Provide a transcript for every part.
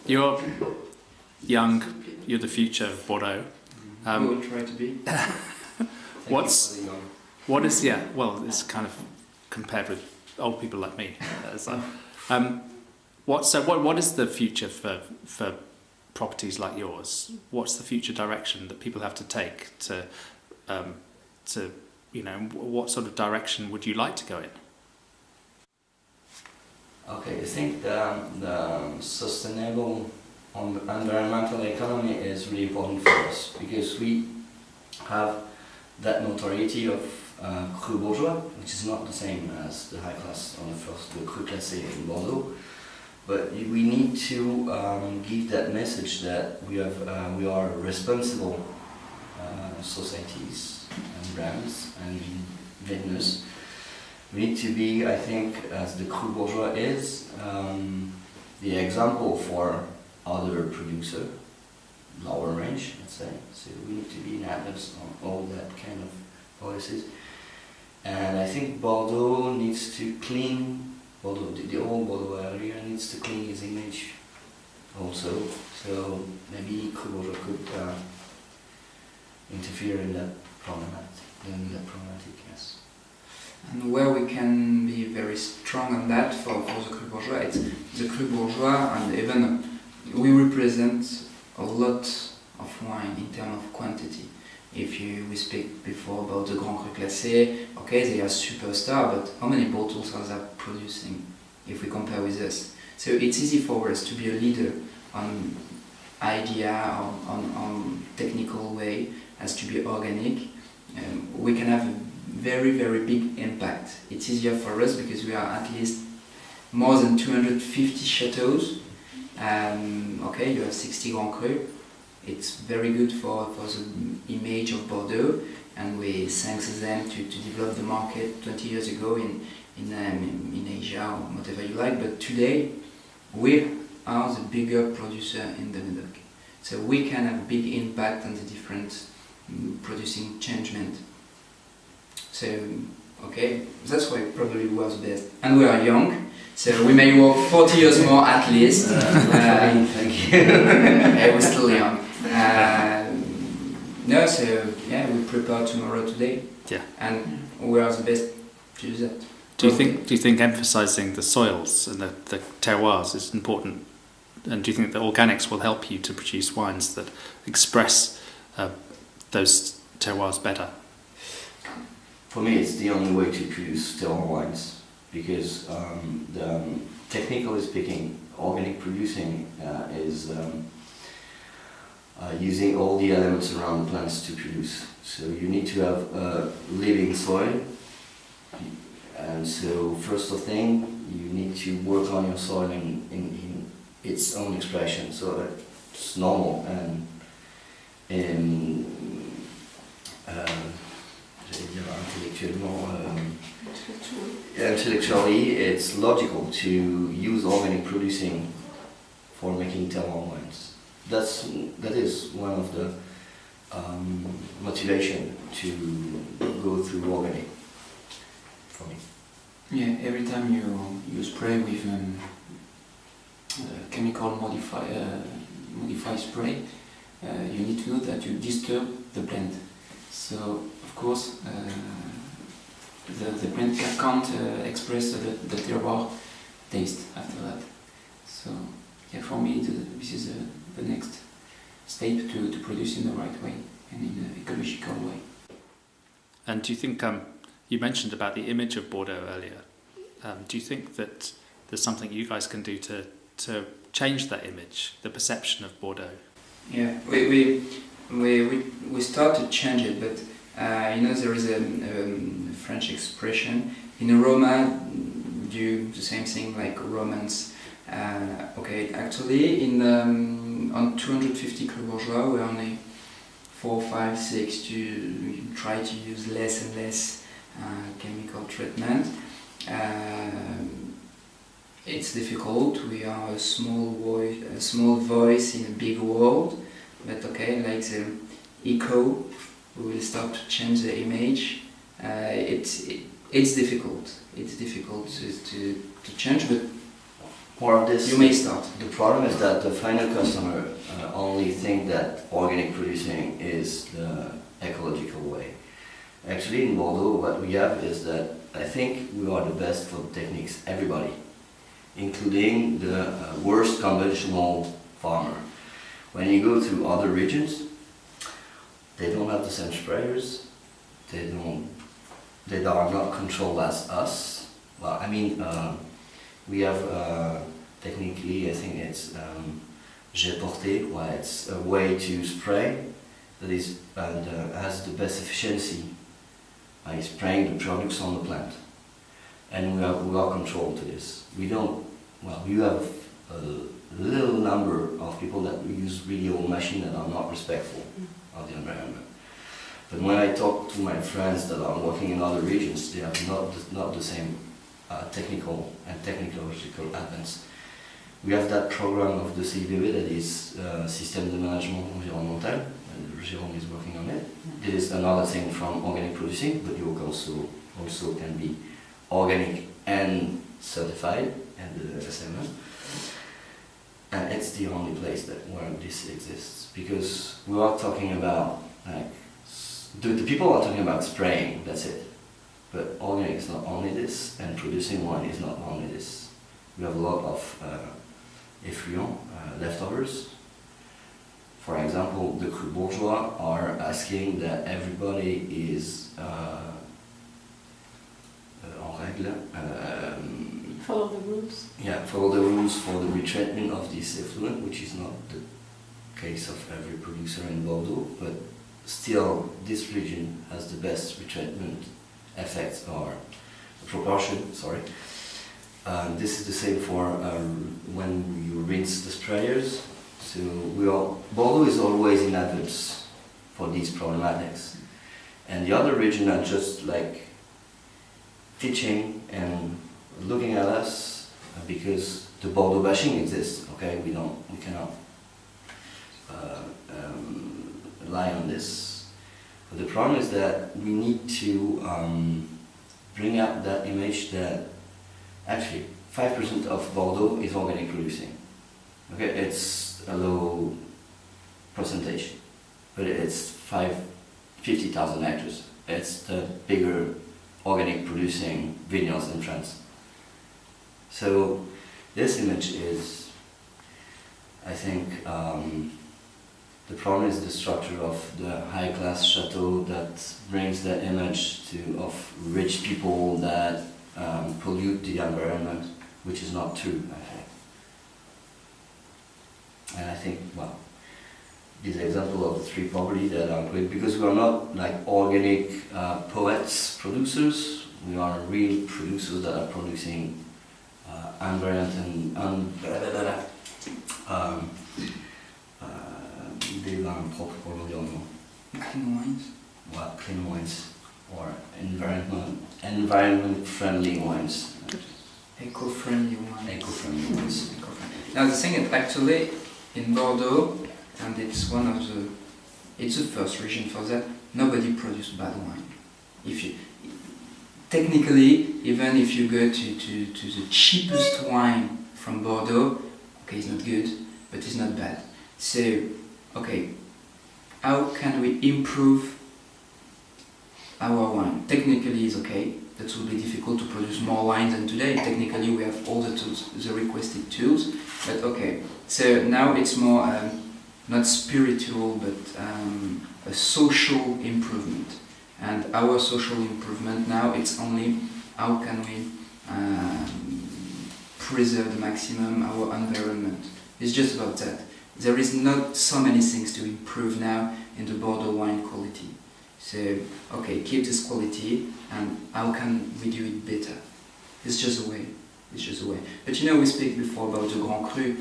You're young, you're the future of Bordeaux. We will try to be. What is, yeah, well, it's kind of compared with old people like me. What is the future for properties like yours? What's the future direction that people have to take to what sort of direction would you like to go in? Okay, I think the sustainable environmental economy is really important for us because we have that notoriety of Cru Bourgeois, which is not the same as the high class on the Cru Classé in Bordeaux. But we need to give that message that we are responsible societies and brands and vineyards. We need to be, I think, as the Cru Bourgeois is, the example for other producers, lower range, let's say. So we need to be in atlas on all that kind of policies. And I think Bordeaux needs to clean, the old Bordeaux area needs to clean his image also. So maybe Cru Bourgeois could interfere in that problematic, yes. And where we can be very strong on that for the Cru Bourgeois, it's the Cru Bourgeois, and even we represent a lot of wine in terms of quantity. If we speak before about the Grand Cru Classé, okay, they are superstar, but how many bottles are they producing if we compare with us? So it's easy for us to be a leader on idea, on technical way, as to be organic. We can have a very, very big impact. It's easier for us because we are at least more than 250 chateaus. Okay, you have 60 Grand Cru. It's very good for the image of Bordeaux, and we thanks them to develop the market 20 years ago in Asia or whatever you like. But today we are the bigger producer in the Médoc, so we can have a big impact on the different producing changement. So okay, that's why probably we are the best, and we are young. So we may work 40 years more at least. Thank you. We're still young. No, so yeah, we prepare tomorrow today. Yeah. And we are the best to do that. Do you think emphasising the soils and the terroirs is important? And do you think the organics will help you to produce wines that express those terroirs better? For me, it's the only way to produce terroir wines because technically speaking, organic producing is using all the elements around the plants to produce. So you need to have a living soil, and so first of thing, you need to work on your soil in its own expression, so it's normal and intellectually it's logical to use organic producing for making terroir wines. That is one of the motivation to go through organic for me. Yeah, every time you spray with chemical modify spray, you need to know that you disturb the blend. So of course the blend can't express the terroir taste after that. So yeah, for me this is the next step to produce in the right way and in an ecological way. And do you think, you mentioned about the image of Bordeaux earlier, do you think that there's something you guys can do to change that image, the perception of Bordeaux? Yeah, we start to change it, but there is a French expression, in Roma do the same thing like Romans. Okay, actually on 250 Cru Bourgeois we only 4, 5, 6 to try to use less and less chemical treatment. It's difficult. We are a small voice in a big world, but okay, like the eco, we will start to change the image. It's difficult. It's difficult to change, but more of this. You may start. The problem is that the final customer only think that organic producing is the ecological way. Actually, in Bordeaux, what we have is that I think we are the best for techniques, everybody, including the worst conventional farmer. When you go to other regions, they don't have the same sprayers, they are not controlled as us. Well, I mean, we have technically, I think it's jet porté, where it's a way to spray that is and has the best efficiency by spraying the products on the plant, and we are controlled to this. We don't. Well, you have a little number of people that use really old machines that are not respectful of the environment. But when I talk to my friends that are working in other regions, they have not the same technical and technological advance. We have that program of the CVV that is Système de Management Environnemental, and Jérôme is working on it. It is another thing from organic producing, but you also can be organic and certified and the SMM. And it's the only place where this exists, because we are talking about the people are talking about spraying, that's it. But organic is not only this, and producing wine is not only this. We have a lot of effluents, leftovers. For example, the Cru Bourgeois are asking that everybody is en règle. Follow the rules. Yeah, follow the rules for the retreatment of this effluent, which is not the case of every producer in Bordeaux, but still this region has the best retreatment effects or proportion, sorry. This is the same for when you rinse the sprayers. So Bordeaux is always in advance for these problematics. And the other region are just like teaching and looking at us because the Bordeaux bashing exists, okay? We cannot rely on this. But the problem is that we need to bring up that image that actually 5% of Bordeaux is organic producing. Okay, it's a low percentage, but it's 50,000 hectares. It's the bigger organic producing vineyards in France. So this image is, I think, the problem is the structure of the high-class chateau that brings that image of rich people that pollute the environment, which is not true, I think. And I think, well, this example of the three properties that are great, because we are not like organic poets, producers, we are real producers that are producing ambient and des vins propres pour l'environnement. Clean wines. Well, clean wines or environment-friendly wines. Eco-friendly wines. Eco-friendly wines. Now the thing is, actually, in Bordeaux, and it's it's the first region for that, nobody produces bad wine. Technically, even if you go to the cheapest wine from Bordeaux, okay, it's not good, but it's not bad. So, okay, how can we improve our wine? Technically, it's okay. That will be difficult to produce more wine than today. Technically, we have all the tools, the requested tools. But okay, so now it's more not spiritual, but a social improvement. And our social improvement now, it's only how can we preserve the maximum our environment. It's just about that. There is not so many things to improve now in the Bordeaux wine quality. So, okay, keep this quality, and how can we do it better? It's just a way. It's just a way. But we speak before about the Grand Cru.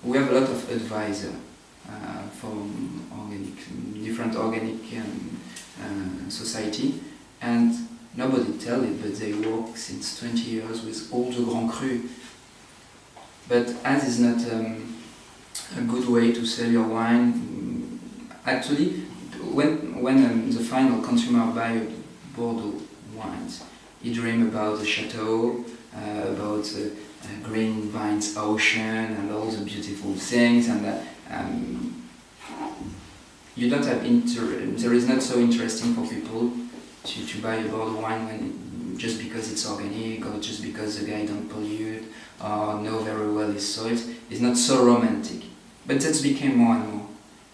We have a lot of advisors from different organic society, and nobody tell it, but they work since 20 years with all the Grand Cru. But as is not a good way to sell your wine, actually, when the final consumer buy Bordeaux wines, he dreams about the chateau, about green vines, ocean, and all the beautiful things. And you don't have there is not so interesting for people to buy a Bordeaux wine just because it's organic or just because the guy don't pollute or know very well his soils. It's not so romantic. But that's became more and more.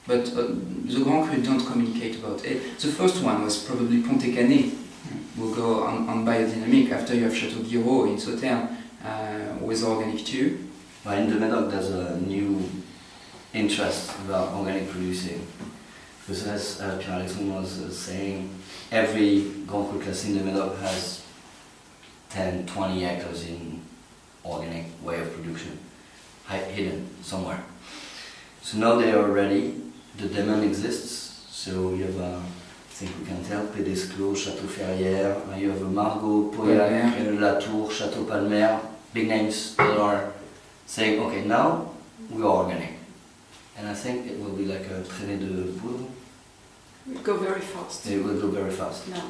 But the Grand Cru don't communicate about it. The first one was probably Pontet-Canet. We'll go on biodynamic after you have Chateau Guiraud in Sauternes with organic too. Well, in the Médoc there's a new interest about organic producing. Because as Pierre-Alexandre was saying, every Grand Cru class in the Médoc has 10, 20 hectares in organic way of production, hidden somewhere. So now they are ready, the demand exists, so you have, I think we can tell, Pédesclos, Château Ferrières, you have Margaux, Pauillac, Latour, Château Palmer, big names that are saying, okay, now we are organic. And I think it will be like a traînée de poudre. We go very fast. It will go very fast. No.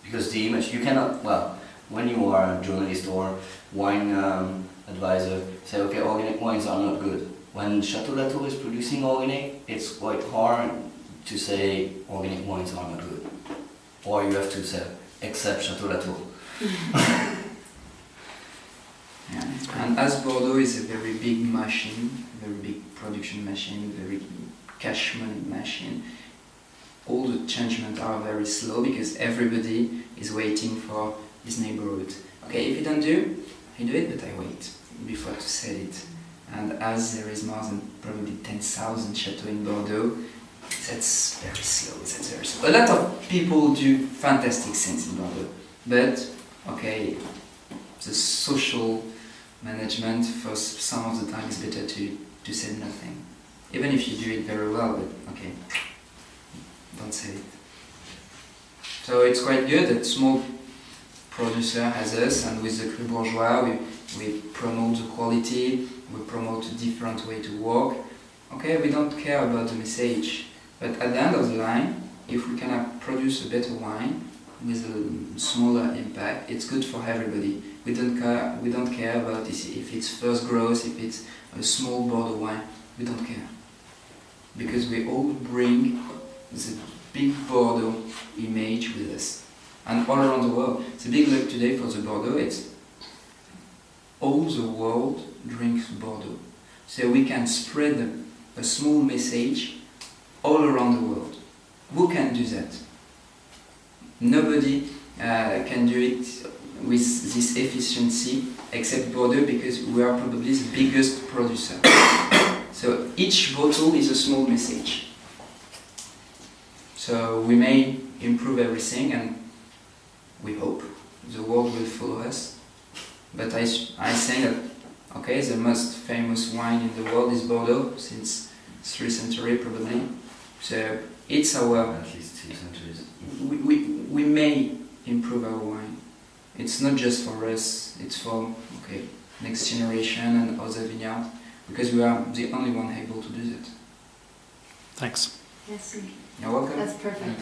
Because the image, you cannot, well, when you are a journalist or wine advisor, say, okay, organic wines are not good. When Chateau Latour is producing organic, it's quite hard to say organic wines are not good. Or you have to say, except Chateau Latour. Yeah. And as Bordeaux is a very big machine, very big production machine, very cash money machine, all the changements are very slow because everybody is waiting for his neighborhood. Okay, if you don't do, I do it, but I wait before to sell it. And as there is more than probably 10,000 chateaux in Bordeaux, that's very slow. That's very slow. A lot of people do fantastic things in Bordeaux, but okay, the social management for some of the time is better to say nothing. Even if you do it very well, but okay, don't say it. So it's quite good that small producer as us, and with the Cru Bourgeois we promote the quality, we promote a different way to work. Okay, we don't care about the message, but at the end of the line, if we can produce a better wine with a smaller impact, it's good for everybody. We don't care about if it's first growth, if it's a small Bordeaux wine. We don't care, because we all bring the big Bordeaux image with us, and all around the world. The big luck today for the Bordeaux, it's all the world drinks Bordeaux, so we can spread a small message all around the world. Who can do that? Nobody can do it with this efficiency except Bordeaux, because we are probably the biggest producer. So each bottle is a small message. So we may improve everything, and we hope the world will follow us. But I think that, okay, the most famous wine in the world is Bordeaux, since 3 centuries probably. So it's our... At least 2 centuries. We may improve our wine. It's not just for us, it's for next generation and other vineyards, because we are the only one able to do that. Thanks. Yes, You're welcome. that's perfect.